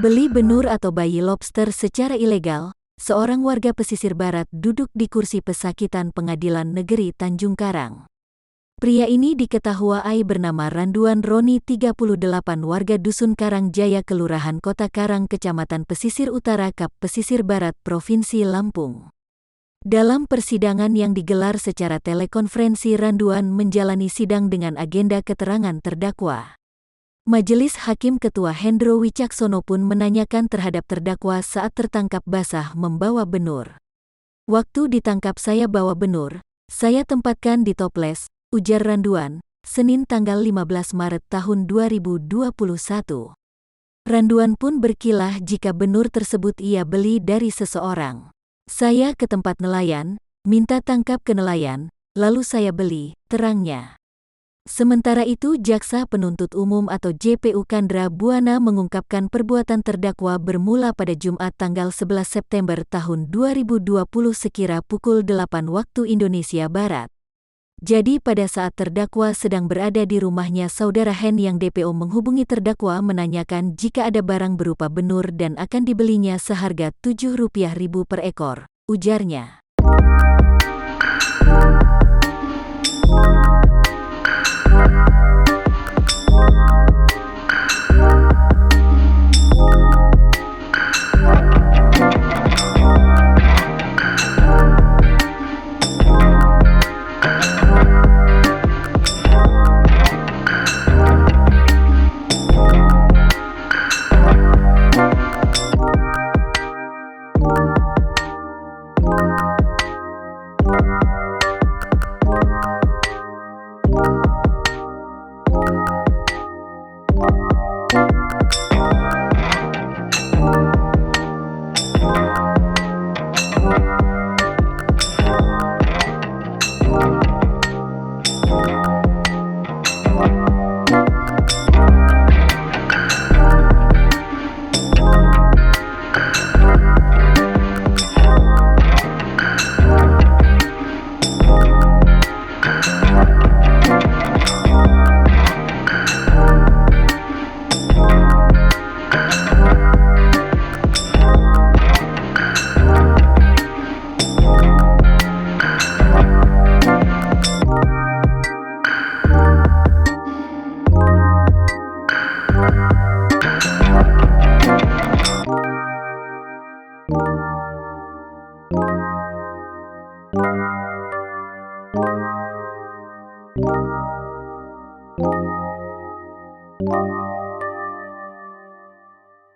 Membeli benur atau bayi lobster secara ilegal, seorang warga pesisir barat duduk di kursi pesakitan Pengadilan Negeri Tanjung Karang. Pria ini diketahui bernama Randuan Roni 38 warga Dusun Karang Jaya Kelurahan Kota Karang Kecamatan Pesisir Utara Kap Pesisir Barat Provinsi Lampung. Dalam persidangan yang digelar secara telekonferensi, Randuan menjalani sidang dengan agenda keterangan terdakwa. Majelis Hakim Ketua Hendro Wicaksono pun menanyakan terhadap terdakwa saat tertangkap basah membawa benur. "Waktu ditangkap saya bawa benur, saya tempatkan di toples," ujar Randuan, Senin tanggal 15 Maret tahun 2021. Randuan pun berkilah jika benur tersebut ia beli dari seseorang. "Saya ke tempat nelayan, minta tangkap ke nelayan, lalu saya beli," terangnya. Sementara itu, Jaksa Penuntut Umum atau JPU Kandra Buana mengungkapkan perbuatan terdakwa bermula pada Jumat tanggal 11 September tahun 2020 sekira pukul 8 waktu Indonesia Barat. Jadi pada saat terdakwa sedang berada di rumahnya, saudara Hen yang DPO menghubungi terdakwa menanyakan jika ada barang berupa benur dan akan dibelinya seharga Rp7.000 per ekor, ujarnya. Thank you.